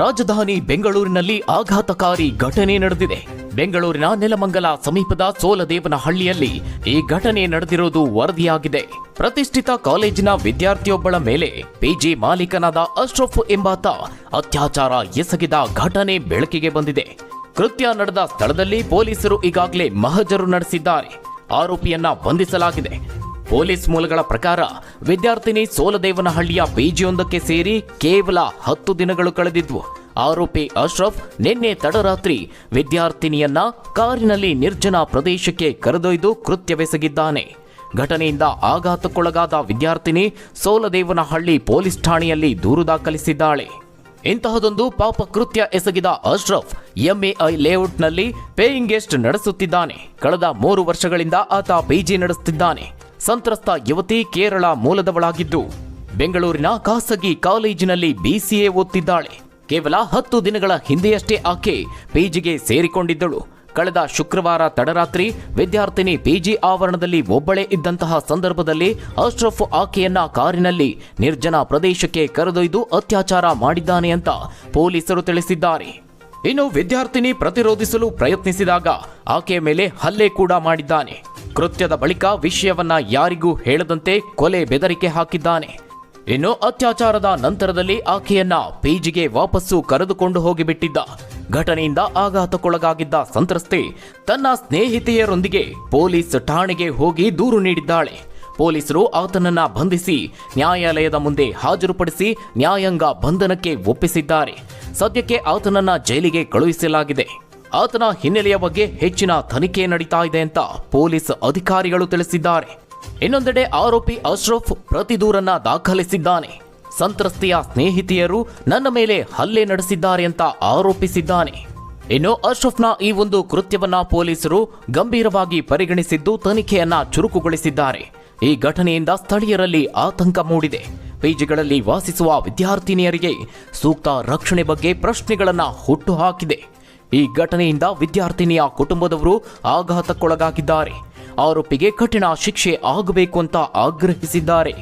ರಾಜಧಾನಿ ಬೆಂಗಳೂರಿನಲ್ಲಿ ಆಘಾತಕಾರಿ ಘಟನೆ ನಡೆದಿದೆ. ಬೆಂಗಳೂರಿನ ನೆಲಮಂಗಲ ಸಮೀಪದ ಸೋಲದೇವನಹಳ್ಳಿಯಲ್ಲಿ ಈ ಘಟನೆ ನಡೆದಿರುವುದು ವರದಿಯಾಗಿದೆ. ಪ್ರತಿಷ್ಠಿತ ಕಾಲೇಜಿನ ವಿದ್ಯಾರ್ಥಿಯೊಬ್ಬಳ ಮೇಲೆ ಪಿಜಿ ಮಾಲೀಕನಾದ ಅಶ್ರಫ್ ಎಂಬಾತ ಅತ್ಯಾಚಾರ ಎಸಗಿದ ಘಟನೆ ಬೆಳಕಿಗೆ ಬಂದಿದೆ. ಕೃತ್ಯ ನಡೆದ ಸ್ಥಳದಲ್ಲಿ ಪೊಲೀಸರು ಈಗಾಗಲೇ ಮಹಜರು ನಡೆಸಿದ್ದಾರೆ. ಆರೋಪಿಯನ್ನ ಬಂಧಿಸಲಾಗಿದೆ. ಪೊಲೀಸ್ ಮೂಲಗಳ ಪ್ರಕಾರ ವಿದ್ಯಾರ್ಥಿನಿ ಸೋಲದೇವನಹಳ್ಳಿಯ ಪಿಜಿಯೊಂದಕ್ಕೆ ಸೇರಿ ಕೇವಲ 10 ದಿನಗಳು ಕಳೆದಿದ್ವು. ಆರೋಪಿ ಅಶ್ರಫ್ ನಿನ್ನೆ ತಡರಾತ್ರಿ ವಿದ್ಯಾರ್ಥಿನಿಯನ್ನ ಕಾರಿನಲ್ಲಿ ನಿರ್ಜನ ಪ್ರದೇಶಕ್ಕೆ ಕರೆದೊಯ್ದು ಕೃತ್ಯವೆಸಗಿದ್ದಾನೆ. ಘಟನೆಯಿಂದ ಆಘಾತಕ್ಕೊಳಗಾದ ವಿದ್ಯಾರ್ಥಿನಿ ಸೋಲದೇವನಹಳ್ಳಿ ಪೊಲೀಸ್ ಠಾಣೆಯಲ್ಲಿ ದೂರು ದಾಖಲಿಸಿದ್ದಾಳೆ. ಇಂತಹದೊಂದು ಪಾಪ ಕೃತ್ಯ ಎಸಗಿದ ಅಶ್ರಫ್ ಎಂಎಐ ಲೇಔಟ್ನಲ್ಲಿ ಪೇಯಿಂಗ್ ಗೆಸ್ಟ್ ನಡೆಸುತ್ತಿದ್ದಾನೆ. ಕಳೆದ 3 ವರ್ಷಗಳಿಂದ ಆತ ಪಿಜಿ ನಡೆಸುತ್ತಿದ್ದಾನೆ. ಸಂತ್ರಸ್ತ ಯುವತಿ ಕೇರಳ ಮೂಲದವಳಾಗಿದ್ದು ಬೆಂಗಳೂರಿನ ಖಾಸಗಿ ಕಾಲೇಜಿನಲ್ಲಿ BCA ಓದ್ತಿದ್ದಾಳೆ. ಕೇವಲ 10 ದಿನಗಳ ಹಿಂದೆಯಷ್ಟೇ ಆಕೆ ಪಿಜಿಗೆ ಸೇರಿಕೊಂಡಿದ್ದಳು. ಕಳೆದ ಶುಕ್ರವಾರ ತಡರಾತ್ರಿ ವಿದ್ಯಾರ್ಥಿನಿ ಪಿಜಿ ಆವರಣದಲ್ಲಿ ಒಬ್ಬಳೇ ಇದ್ದಂತಹ ಸಂದರ್ಭದಲ್ಲಿ ಅಶ್ರಫ್ ಆಕೆಯನ್ನ ಕಾರಿನಲ್ಲಿ ನಿರ್ಜನ ಪ್ರದೇಶಕ್ಕೆ ಕರೆದೊಯ್ದು ಅತ್ಯಾಚಾರ ಮಾಡಿದ್ದಾನೆ ಅಂತ ಪೊಲೀಸರು ತಿಳಿಸಿದ್ದಾರೆ. ಇನ್ನು ವಿದ್ಯಾರ್ಥಿನಿ ಪ್ರತಿರೋಧಿಸಲು ಪ್ರಯತ್ನಿಸಿದಾಗ ಆಕೆಯ ಮೇಲೆ ಹಲ್ಲೆ ಕೂಡ ಮಾಡಿದ್ದಾನೆ. ಕೃತ್ಯದ ಬಳಿಕ ವಿಷಯವನ್ನ ಯಾರಿಗೂ ಹೇಳದಂತೆ ಕೊಲೆ ಬೆದರಿಕೆ ಹಾಕಿದ್ದಾನೆ. ಇನ್ನು ಅತ್ಯಾಚಾರದ ನಂತರದಲ್ಲಿ ಆಕೆಯನ್ನ ಪಿಜಿಗೆ ವಾಪಸ್ಸು ಕರೆದುಕೊಂಡು ಹೋಗಿಬಿಟ್ಟಿದ್ದ. ಘಟನೆಯಿಂದ ಆಘಾತಕ್ಕೊಳಗಾಗಿದ್ದ ಸಂತ್ರಸ್ತೆ ತನ್ನ ಸ್ನೇಹಿತೆಯರೊಂದಿಗೆ ಪೊಲೀಸ್ ಠಾಣೆಗೆ ಹೋಗಿ ದೂರು ನೀಡಿದ್ದಾಳೆ. ಪೊಲೀಸರು ಆತನನ್ನ ಬಂಧಿಸಿ ನ್ಯಾಯಾಲಯದ ಮುಂದೆ ಹಾಜರುಪಡಿಸಿ ನ್ಯಾಯಾಂಗ ಬಂಧನಕ್ಕೆ ಒಪ್ಪಿಸಿದ್ದಾರೆ. ಸದ್ಯಕ್ಕೆ ಆತನನ್ನ ಜೈಲಿಗೆ ಕಳುಹಿಸಲಾಗಿದೆ. ಆತನ ಹಿನ್ನೆಲೆಯ ಬಗ್ಗೆ ಹೆಚ್ಚಿನ ತನಿಖೆ ನಡೀತಾ ಇದೆ ಅಂತ ಪೊಲೀಸ್ ಅಧಿಕಾರಿಗಳು ತಿಳಿಸಿದ್ದಾರೆ. ಇನ್ನೊಂದೆಡೆ ಆರೋಪಿ ಅಶ್ರಫ್ ಪ್ರತಿ ದೂರನ್ನ ದಾಖಲಿಸಿದ್ದಾನೆ. ಸಂತ್ರಸ್ತೆಯ ಸ್ನೇಹಿತೆಯರು ನನ್ನ ಮೇಲೆ ಹಲ್ಲೆ ನಡೆಸಿದ್ದಾರೆ ಅಂತ ಆರೋಪಿಸಿದ್ದಾನೆ. ಇನ್ನು ಅಶ್ರಫ್ನ ಈ ಒಂದು ಕೃತ್ಯವನ್ನ ಪೊಲೀಸರು ಗಂಭೀರವಾಗಿ ಪರಿಗಣಿಸಿದ್ದು ತನಿಖೆಯನ್ನ ಚುರುಕುಗೊಳಿಸಿದ್ದಾರೆ. ಈ ಘಟನೆಯಿಂದ ಸ್ಥಳೀಯರಲ್ಲಿ ಆತಂಕ ಮೂಡಿದೆ. ಪಿಜಿಗಳಲ್ಲಿ ವಾಸಿಸುವ ವಿದ್ಯಾರ್ಥಿನಿಯರಿಗೆ ಸೂಕ್ತ ರಕ್ಷಣೆ ಬಗ್ಗೆ ಪ್ರಶ್ನೆಗಳನ್ನ ಹುಟ್ಟುಹಾಕಿದೆ. ಈ ಘಟನೆಯಿಂದ ವಿದ್ಯಾರ್ಥಿನಿಯ ಕುಟುಂಬದವರು ಆಘಾತಕ್ಕೊಳಗಾಗಿದ್ದಾರೆ. ಆರೋಪಿಗೆ ಕಠಿಣ ಶಿಕ್ಷೆ ಆಗಬೇಕು ಅಂತ ಆಗ್ರಹಿಸಿದ್ದಾರೆ.